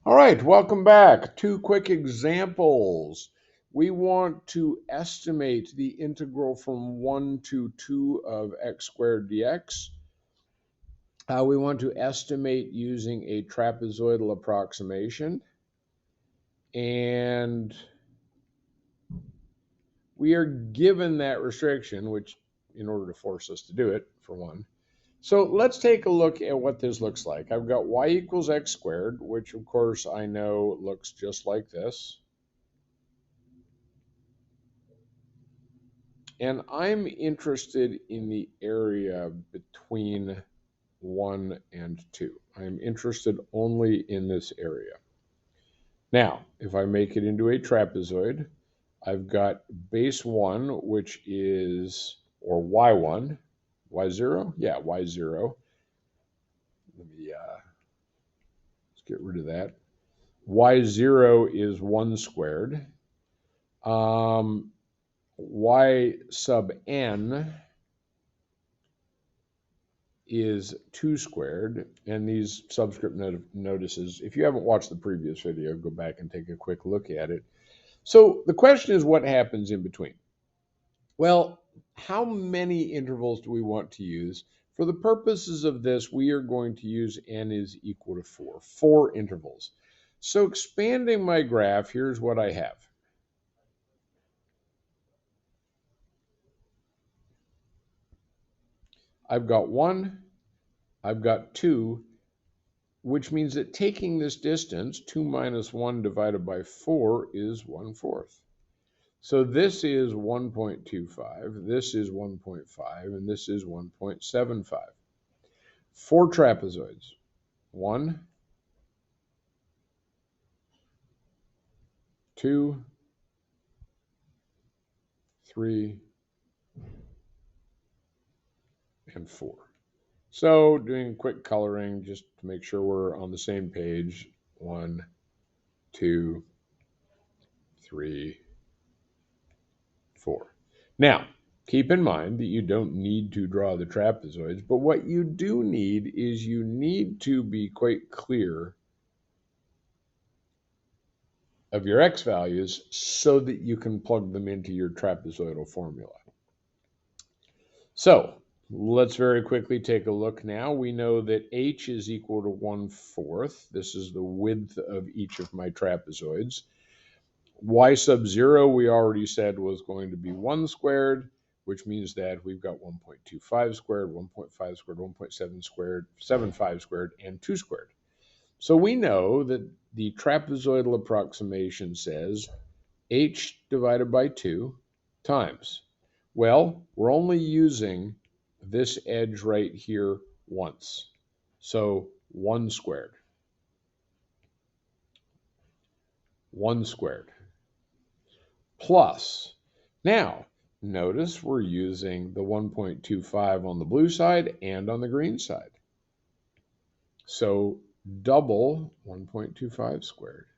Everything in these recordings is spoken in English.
All right, welcome back. Two quick examples. We want to estimate the integral from 1 to 2 of x squared dx. We want to estimate using a trapezoidal approximation. And we are given that restriction, which in order to force us to do it, for one. So let's take a look at what this looks like. I've got y equals x squared, which of course I know looks just like this. And I'm interested in the area between 1 and 2. I'm interested only in this area. Now, if I make it into a trapezoid, I've got base 1, which is, or y1, y0? Yeah, y0. Let me, let's get rid of that. Y0 is 1 squared. Y sub n is 2 squared, and these subscript notices, if you haven't watched the previous video, go back and take a quick look at it. So the question is, what happens in between? Well, how many intervals do we want to use? For the purposes of this, we are going to use n is equal to 4, 4 intervals. So expanding my graph, here's what I have. I've got 1, I've got 2, which means that taking this distance, 2 minus 1 divided by 4 is 1/4. So this is 1.25, this is 1.5, and this is 1.75. 4 trapezoids. 1, 2, 3, and 4. So doing quick coloring just to make sure we're on the same page. 1, 2, 3, 4. Now, keep in mind that you don't need to draw the trapezoids, but what you do need is you need to be quite clear of your x values so that you can plug them into your trapezoidal formula. So let's very quickly take a look now. We know that h is equal to 1/4. This is the width of each of my trapezoids. Y sub 0, we already said, was going to be 1 squared, which means that we've got 1.25 squared, 1.5 squared, 1.7 squared, 7.5 squared, and 2 squared. So we know that the trapezoidal approximation says h divided by 2 times. Well, we're only using this edge right here once. So 1 squared. 1 squared. Plus, now notice we're using the 1.25 on the blue side and on the green side. So double 1.25 squared.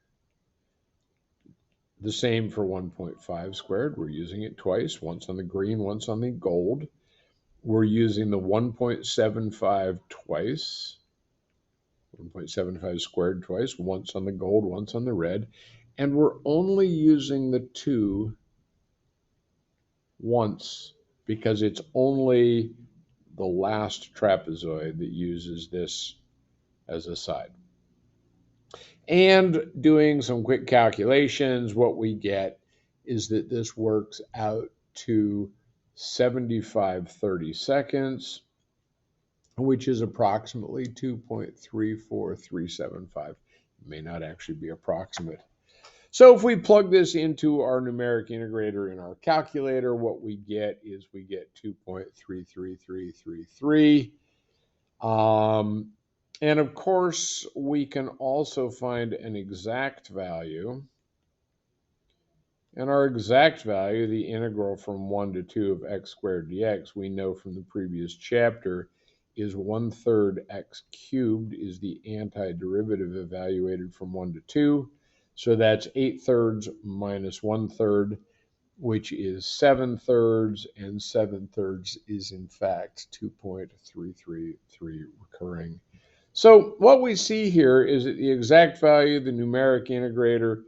The same for 1.5 squared. We're using it twice, once on the green, once on the gold. We're using the 1.75 twice, 1.75 squared twice, once on the gold, once on the red. And we're only using the 2 once because it's only the last trapezoid that uses this as a side. And doing some quick calculations, what we get is that this works out to 75 30-seconds, which is approximately 2.34375. It may not actually be approximate. So if we plug this into our numeric integrator in our calculator, what we get is we get 2.33333. And of course, we can also find an exact value. And our exact value, the integral from 1 to 2 of x squared dx, we know from the previous chapter, is 1/3 x cubed is the antiderivative evaluated from 1 to 2. So that's 8/3 minus 1/3, which is 7/3, and 7/3 is in fact 2.333 recurring. So what we see here is that the exact value, the numeric integrator,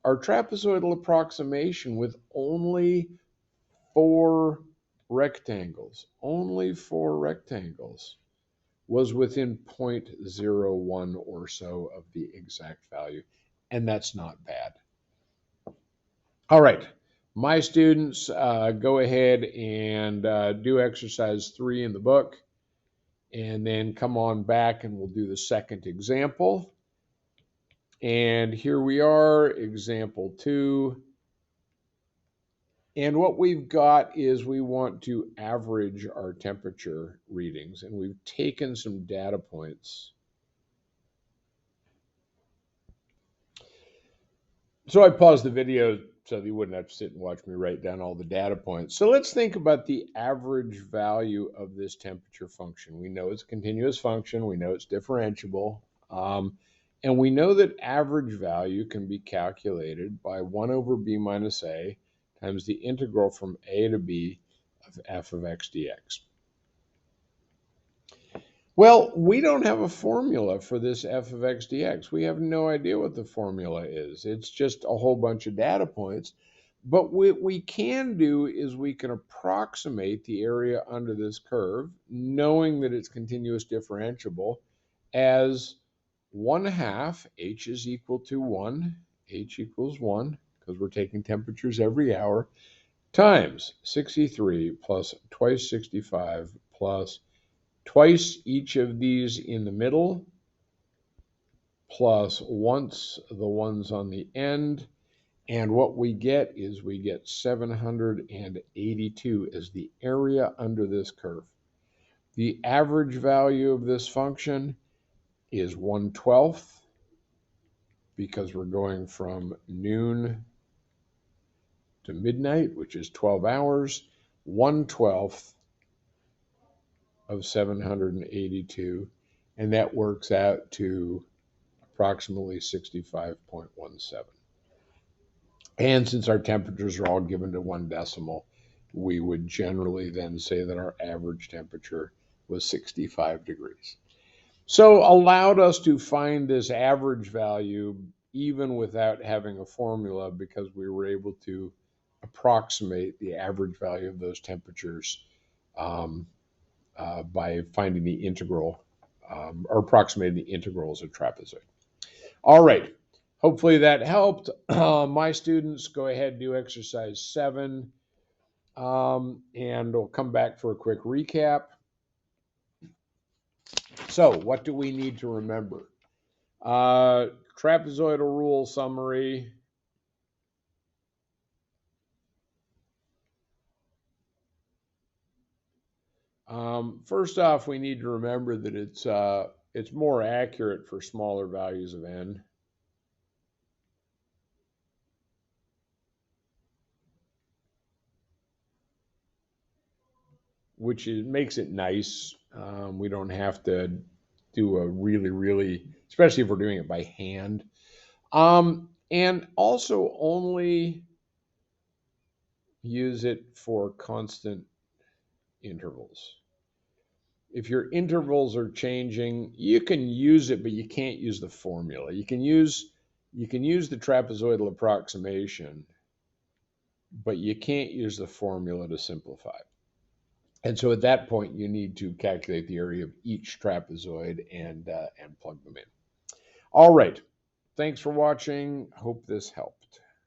our trapezoidal approximation with only 4 rectangles, was within 0.01 or so of the exact value, and that's not bad. All right, my students, go ahead and do exercise 3 in the book, and then come on back and we'll do the second example. And here we are, example 2. And what we've got is we want to average our temperature readings, and we've taken some data points. So I paused the video so that you wouldn't have to sit and watch me write down all the data points. So let's think about the average value of this temperature function. We know it's a continuous function. We know it's differentiable. And we know that average value can be calculated by 1 over b minus a times the integral from a to b of f of x dx. Well, we don't have a formula for this f of x dx. We have no idea what the formula is. It's just a whole bunch of data points. But what we can do is we can approximate the area under this curve, knowing that it's continuous differentiable, as 1/2 h is equal to 1, h equals 1, because we're taking temperatures every hour, times 63 plus twice 65 plus twice each of these in the middle, plus once the ones on the end. And what we get is we get 782 as the area under this curve. The average value of this function is 1/12, because we're going from noon to midnight, which is 12 hours, 1/12 of 782, and that works out to approximately 65.17. And since our temperatures are all given to 1 decimal, we would generally then say that our average temperature was 65 degrees. So allowed us to find this average value even without having a formula, because we were able to approximate the average value of those temperatures by finding the integral, or approximating the integrals of trapezoid. All right, hopefully that helped. My students, go ahead and do exercise 7, and we'll come back for a quick recap. So what do we need to remember? Trapezoidal rule summary. First off, we need to remember that it's more accurate for smaller values of n. Which makes it nice. We don't have to do a really, especially if we're doing it by hand. And also only use it for constant intervals. If your intervals are changing, you can use it, but you can't use the formula. You can use the trapezoidal approximation, but you can't use the formula to simplify. And so at that point, you need to calculate the area of each trapezoid and plug them in. All right. Thanks for watching. Hope this helped.